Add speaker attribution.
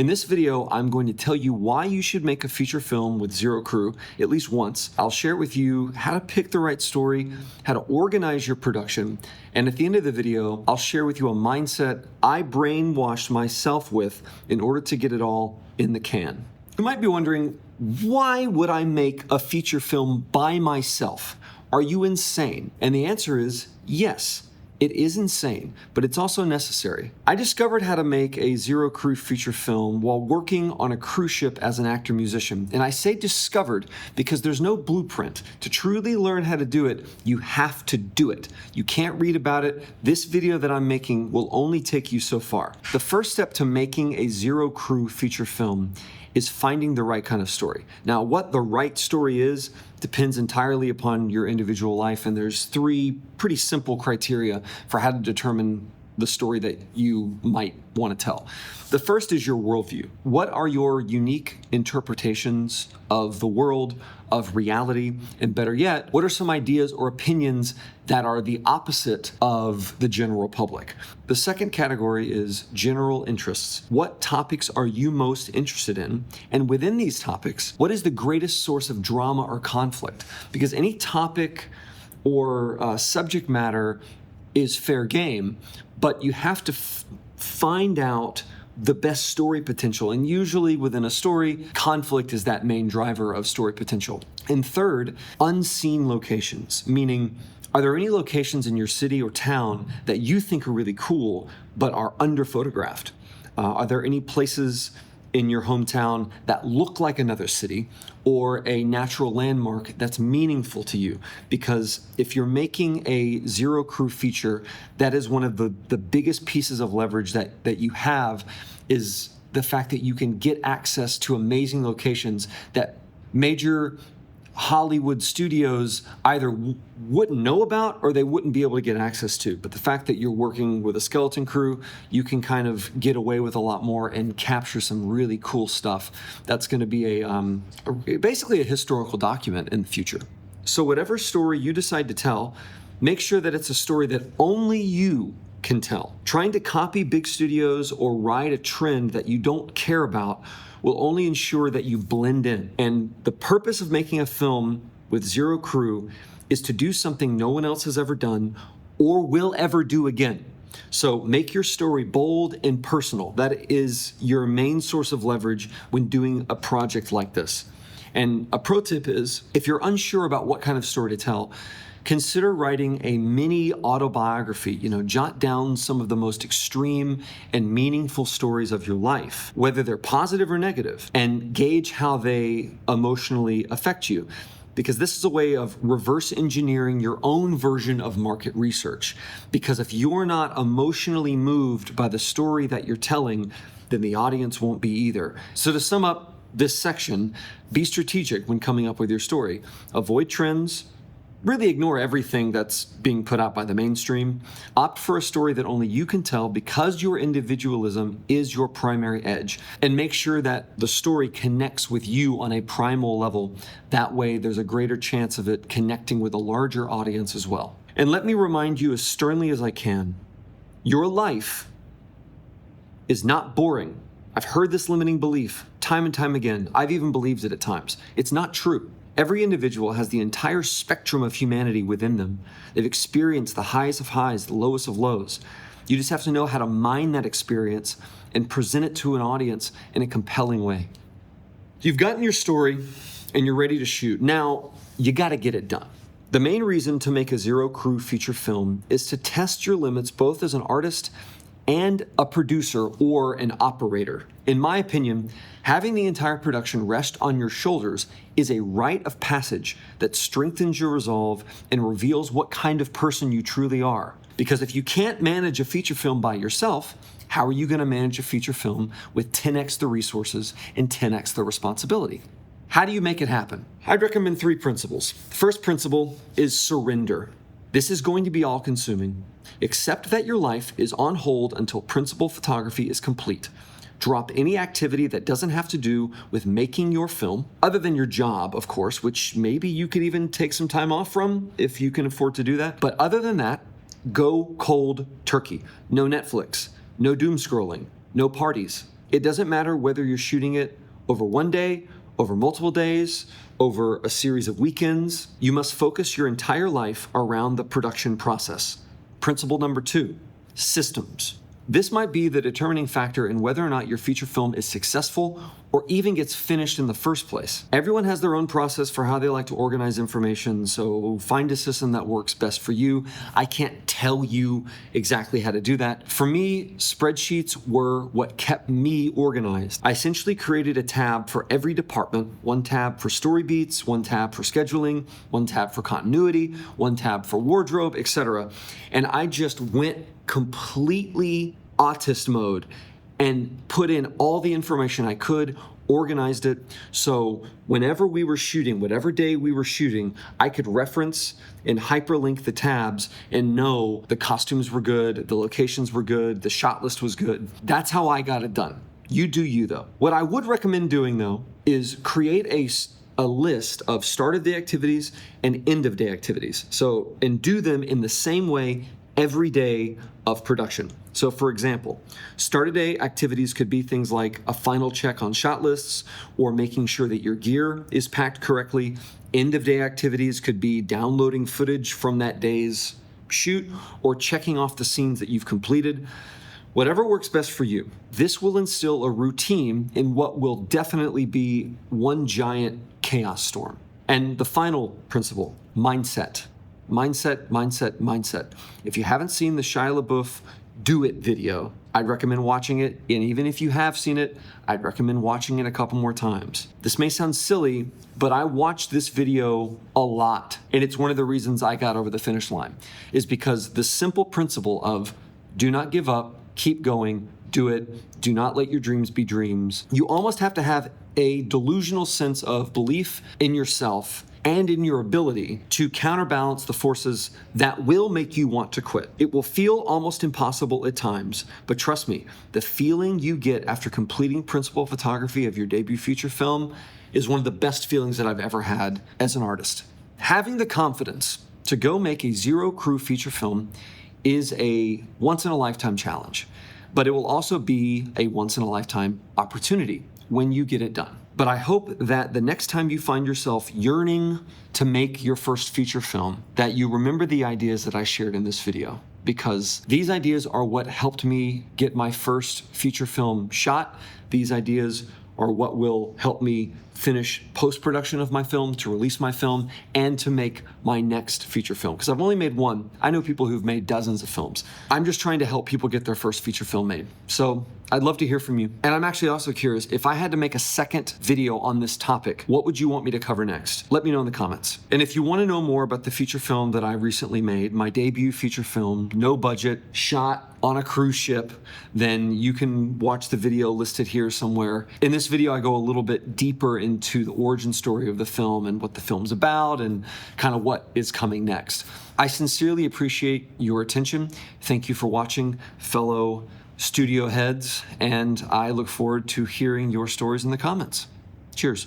Speaker 1: In this video, I'm going to tell you why you should make a feature film with zero crew, at least once. I'll share with you how to pick the right story, how to organize your production, and at the end of the video, I'll share with you a mindset I brainwashed myself with in order to get it all in the can. You might be wondering, why would I make a feature film by myself? Are you insane? And the answer is yes. It is insane, but it's also necessary. I discovered how to make a zero crew feature film while working on a cruise ship as an actor-musician. And I say discovered because there's no blueprint. To truly learn how to do it, you have to do it. You can't read about it. This video that I'm making will only take you so far. The first step to making a zero crew feature film is finding the right kind of story. Now, what the right story is depends entirely upon your individual life, and there's three pretty simple criteria for how to determine the story that you might want to tell. The first is your worldview. What are your unique interpretations of the world, of reality, and better yet, what are some ideas or opinions that are the opposite of the general public? The second category is general interests. What topics are you most interested in? And within these topics, what is the greatest source of drama or conflict? Because any topic or subject matter is fair game, but you have to find out the best story potential. And usually within a story, conflict is that main driver of story potential. And third, unseen locations, meaning are there any locations in your city or town that you think are really cool but are under-photographed? Are there any places in your hometown that look like another city or a natural landmark that's meaningful to you? Because if you're making a zero crew feature, that is one of the biggest pieces of leverage that you have, is the fact that you can get access to amazing locations that major Hollywood studios either wouldn't know about or they wouldn't be able to get access to. But the fact that you're working with a skeleton crew, you can kind of get away with a lot more and capture some really cool stuff. That's going to be basically a historical document in the future. So whatever story you decide to tell, make sure that it's a story that only you can tell. Trying to copy big studios or ride a trend that you don't care about will only ensure that you blend in. And the purpose of making a film with zero crew is to do something no one else has ever done or will ever do again. So make your story bold and personal. That is your main source of leverage when doing a project like this. And a pro tip is, if you're unsure about what kind of story to tell, consider writing a mini autobiography. Jot down some of the most extreme and meaningful stories of your life, whether they're positive or negative, and gauge how they emotionally affect you. Because this is a way of reverse engineering your own version of market research. Because if you're not emotionally moved by the story that you're telling, then the audience won't be either. So to sum up this section, be strategic when coming up with your story. Avoid trends. Really ignore everything that's being put out by the mainstream. Opt for a story that only you can tell because your individualism is your primary edge. And make sure that the story connects with you on a primal level. That way, there's a greater chance of it connecting with a larger audience as well. And let me remind you as sternly as I can, your life is not boring. I've heard this limiting belief time and time again. I've even believed it at times. It's not true. Every individual has the entire spectrum of humanity within them. They've experienced the highs of highs, the lowest of lows. You just have to know how to mine that experience and present it to an audience in a compelling way. You've gotten your story and you're ready to shoot. Now, you got to get it done. The main reason to make a zero crew feature film is to test your limits both as an artist and a producer or an operator. In my opinion, having the entire production rest on your shoulders is a rite of passage that strengthens your resolve and reveals what kind of person you truly are. Because if you can't manage a feature film by yourself, how are you going to manage a feature film with 10x the resources and 10x the responsibility? How do you make it happen? I'd recommend 3 principles. The first principle is surrender. This is going to be all-consuming. Accept that your life is on hold until principal photography is complete. Drop any activity that doesn't have to do with making your film, other than your job, of course, which maybe you could even take some time off from if you can afford to do that. But other than that, go cold turkey. No Netflix, no doom scrolling, no parties. It doesn't matter whether you're shooting it over one day, over multiple days, over a series of weekends. You must focus your entire life around the production process. Principle number 2, systems. This might be the determining factor in whether or not your feature film is successful or even gets finished in the first place. Everyone has their own process for how they like to organize information, so find a system that works best for you. I can't tell you exactly how to do that. For me, spreadsheets were what kept me organized. I essentially created a tab for every department, one tab for story beats, one tab for scheduling, one tab for continuity, one tab for wardrobe, etc. And I just went completely autist mode and put in all the information I could, organized it. So whenever we were shooting, whatever day we were shooting, I could reference and hyperlink the tabs and know the costumes were good, the locations were good, the shot list was good. That's how I got it done. You do you though. What I would recommend doing though is create a list of start of day activities and end of day activities. So, and do them in the same way every day of production. So for example, start of day activities could be things like a final check on shot lists or making sure that your gear is packed correctly. End of day activities could be downloading footage from that day's shoot or checking off the scenes that you've completed. Whatever works best for you. This will instill a routine in what will definitely be one giant chaos storm. And the final principle, mindset. Mindset, mindset, mindset. If you haven't seen the Shia LaBeouf Do It video, I'd recommend watching it. And even if you have seen it, I'd recommend watching it a couple more times. This may sound silly, but I watched this video a lot. And it's one of the reasons I got over the finish line, is because the simple principle of do not give up, keep going, do it, do not let your dreams be dreams. You almost have to have a delusional sense of belief in yourself and in your ability to counterbalance the forces that will make you want to quit. It will feel almost impossible at times, but trust me, the feeling you get after completing principal photography of your debut feature film is one of the best feelings that I've ever had as an artist. Having the confidence to go make a zero crew feature film is a once-in-a-lifetime challenge, but it will also be a once-in-a-lifetime opportunity when you get it done. But I hope that the next time you find yourself yearning to make your first feature film, that you remember the ideas that I shared in this video, because these ideas are what helped me get my first feature film shot. These ideas are what will help me finish post-production of my film, to release my film, and to make my next feature film. Because I've only made one. I know people who've made dozens of films. I'm just trying to help people get their first feature film made. So I'd love to hear from you. And I'm actually also curious, if I had to make a second video on this topic, what would you want me to cover next? Let me know in the comments. And if you want to know more about the feature film that I recently made, my debut feature film, no budget, shot on a cruise ship, then you can watch the video listed here somewhere. In this video, I go a little bit deeper into the origin story of the film and what the film's about and kind of what is coming next. I sincerely appreciate your attention. Thank you for watching, fellow studio heads, and I look forward to hearing your stories in the comments. Cheers.